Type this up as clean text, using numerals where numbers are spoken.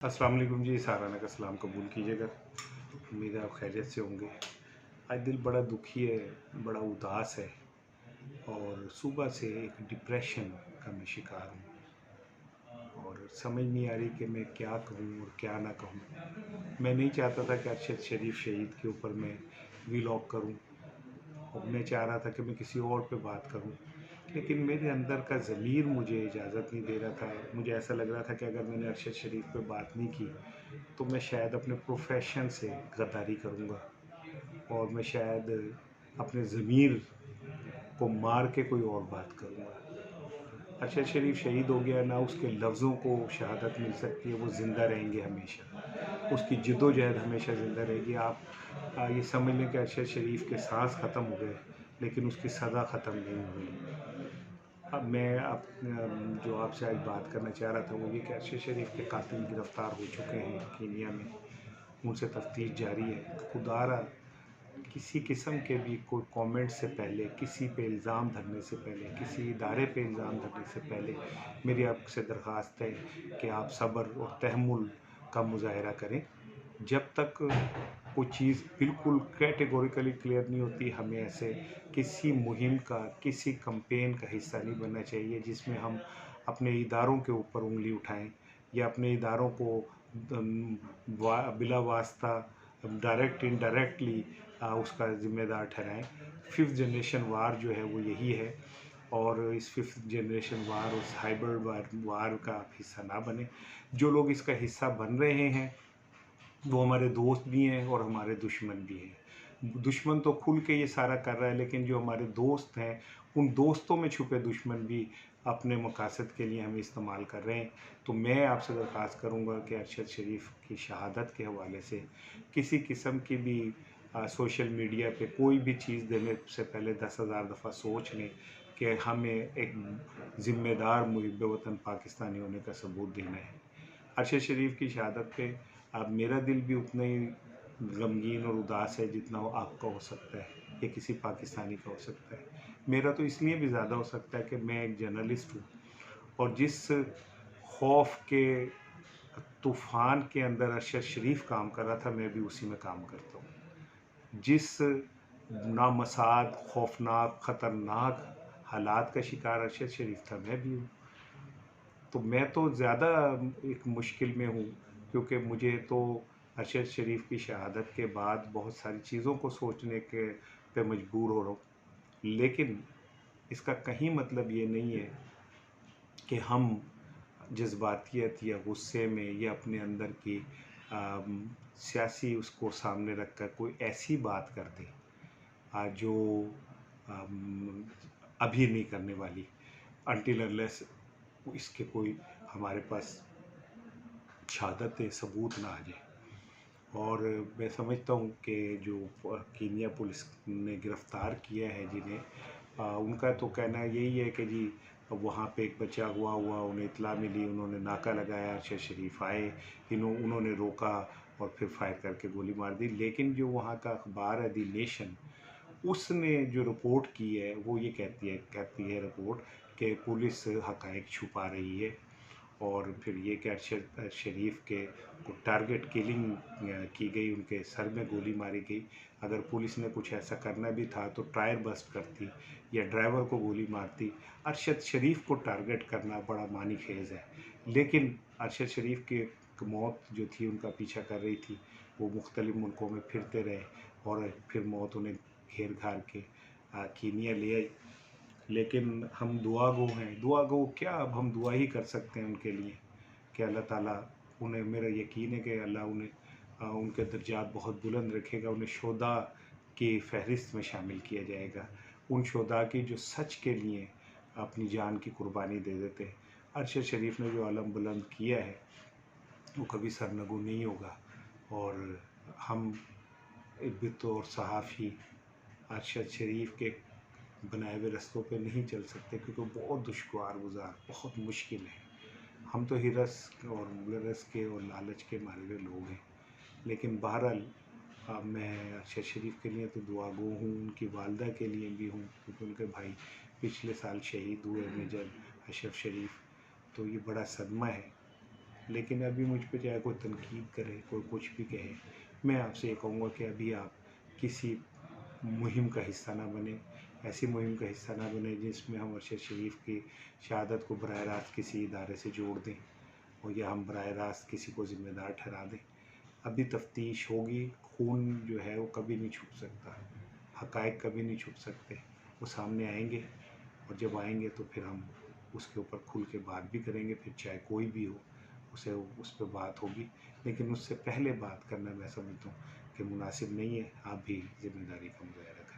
अस्सलाम वालेकुम जी। साराना का सलाम कबूल कीजिएगा। उम्मीद है आप खैरियत से होंगे। आज दिल बड़ा दुखी है, बड़ा उदास है और सुबह से एक डिप्रेशन का मैं शिकार हूँ और समझ नहीं आ रही कि मैं क्या कहूँ और क्या ना कहूँ। मैं नहीं चाहता था कि अरशद शरीफ शहीद के ऊपर मैं वीलॉग करूँ और मैं चाह रहा था कि मैं किसी और पे बात करूँ, लेकिन मेरे अंदर का ज़मीर मुझे इजाज़त नहीं दे रहा था। मुझे ऐसा लग रहा था कि अगर मैंने अरशद शरीफ पे बात नहीं की तो मैं शायद अपने प्रोफेशन से गद्दारी करूँगा और मैं शायद अपने ज़मीर को मार के कोई और बात करूँगा। अरशद शरीफ शहीद हो गया ना, उसके लफ्ज़ों को शहादत मिल सकती है, वो ज़िंदा रहेंगे हमेशा, उसकी जद्दोजहद हमेशा ज़िंदा रहेगी। आप ये समझ लें कि अरशद शरीफ के सांस ख़त्म हो गए लेकिन उसकी सज़ा ख़त्म नहीं हुई। अब मैं जो आपसे आज बात करना चाह रहा था वो ये कि अरशद शरीफ के कातिल गिरफ़्तार हो चुके हैं कीनिया में, उनसे तफ्तीश जारी है। खुदारा किसी किस्म के भी कोई कमेंट से पहले, किसी पे इल्ज़ाम धरने से पहले, किसी इदारे पे इल्ज़ाम धरने से पहले मेरी आपसे दरख्वास्त है कि आप सब्र और तहम्मुल का मुज़ाहरा करें। जब तक कोई चीज़ बिल्कुल कैटेगोरिकली क्लियर नहीं होती, हमें ऐसे किसी मुहिम का, किसी कैंपेन का हिस्सा नहीं बनना चाहिए जिसमें हम अपने इदारों के ऊपर उँगली उठाएँ या अपने इदारों को बिला वास्ता डायरेक्ट इनडायरेक्टली उसका ज़िम्मेदार ठहराएँ। फिफ्थ जनरेशन वार जो है वो यही है और इस फिफ्थ जनरेशन वार, उस हाइब्रिड वार का आप हिस्सा ना बने। जो लोग इसका हिस्सा बन रहे हैं वो हमारे दोस्त भी हैं और हमारे दुश्मन भी हैं। दुश्मन तो खुल के ये सारा कर रहा है, लेकिन जो हमारे दोस्त हैं उन दोस्तों में छुपे दुश्मन भी अपने मकासद के लिए हमें इस्तेमाल कर रहे हैं। तो मैं आपसे दरख्वास्त करूँगा कि अरशद शरीफ की शहादत के हवाले से किसी किस्म की भी सोशल मीडिया पे कोई भी चीज़ देने से पहले 10,000 दफ़ा सोच लें कि हमें एक ज़िम्मेदार मुहिब वतन पाकिस्तानी होने का सबूत देना है। अरशद शरीफ की शहादत पे अब मेरा दिल भी उतना ही गमगीन और उदास है जितना वो आपका हो सकता है या किसी पाकिस्तानी का हो सकता है। मेरा तो इसलिए भी ज़्यादा हो सकता है कि मैं एक जर्नलिस्ट हूँ और जिस खौफ के तूफ़ान के अंदर अरशद शरीफ काम कर रहा था, मैं भी उसी में काम करता हूँ। जिस नामसाद, खौफनाक, ख़तरनाक हालात का शिकार अरशद शरीफ था, मैं भी हूँ। तो मैं तो ज़्यादा एक मुश्किल में हूँ क्योंकि मुझे तो अरशद शरीफ की शहादत के बाद बहुत सारी चीज़ों को सोचने के पे मजबूर हो रहा हूँ। लेकिन इसका कहीं मतलब ये नहीं है कि हम जज्बातियत या गुस्से में या अपने अंदर की सियासी उसको सामने रख कर कोई ऐसी बात कर दें जो अम, अभी नहीं करने वाली, अनटिल अनलेस इसके कोई हमारे पास शहादत सबूत ना आ जाए। और मैं समझता हूँ कि जो कीनिया पुलिस ने गिरफ़्तार किया है जिन्हें, उनका तो कहना यही है कि जी वहाँ पे एक बचा हुआ उन्हें इत्तला मिली, उन्होंने नाका लगाया, अरशद शरीफ आए, उन्होंने रोका और फिर फायर करके गोली मार दी। लेकिन जो वहाँ का अखबार है दी नेशन, उसने जो रिपोर्ट की है वो ये कहती है रिपोर्ट कि पुलिस हक़ाइक़ छुपा रही है और फिर ये कि अरशद शरीफ के को टारगेट किलिंग की गई, उनके सर में गोली मारी गई। अगर पुलिस ने कुछ ऐसा करना भी था तो टायर बस्ट करती या ड्राइवर को गोली मारती। अरशद शरीफ को टारगेट करना बड़ा मानीखेज़ है, लेकिन अरशद शरीफ की मौत जो थी उनका पीछा कर रही थी, वो मुख्तलिफ़ मुल्कों में फिरते रहे और फिर मौत उन्हें घेर घार के कीनिया ले आई। लेकिन हम दुआ गो हैं, दुआ गो क्या, अब हम दुआ ही कर सकते हैं उनके लिए कि अल्लाह ताला उन्हें, मेरा यकीन है कि अल्लाह उन्हें उनके दर्जात बहुत बुलंद रखेगा, उन्हें शोदा की फ़हरिस्त में शामिल किया जाएगा। उन शोदा की जो सच के लिए अपनी जान की कुर्बानी दे देते हैं। अरशद शरीफ ने जो अलम बुलंद किया है वो कभी सरनगू नहीं होगा और हम बतौर सहाफ़ी अरशद शरीफ के बनाए हुए रास्तों पे नहीं चल सकते क्योंकि बहुत दुश्वार गुज़ार, बहुत मुश्किल है। हम तो हिरस और गरज के और लालच के मारे हुए लोग हैं। लेकिन बहरहाल मैं अरशद शरीफ के लिए तो दुआ गो हूँ, उनकी वालदा के लिए भी हूँ क्योंकि उनके भाई पिछले साल शहीद हुए मेजर अशरफ शरीफ। तो ये बड़ा सदमा है। लेकिन अभी मुझ पे चाहे कोई तनकीद करे, कोई कुछ भी कहे, मैं आपसे ये कहूँगा कि अभी आप किसी मुहिम का हिस्सा ना बने, ऐसी मुहिम का हिस्सा ना बने जिसमें हम अरशद शरीफ की शहादत को बराह रास्त किसी इदारे से जोड़ दें और या हम बराह रास्त किसी को ज़िम्मेदार ठहरा दें। अभी तफ्तीश होगी, खून जो है वो कभी नहीं छुप सकता, हक़ाइक़ कभी नहीं छुप सकते, वो सामने आएंगे और जब आएंगे तो फिर हम उसके ऊपर खुल के बात भी करेंगे, फिर चाहे कोई भी हो उसे उस पर बात होगी। लेकिन उससे पहले बात करना मैं समझता हूँ कि मुनासिब नहीं है। आप भी ज़िम्मेदारी का मुजाहरा करें।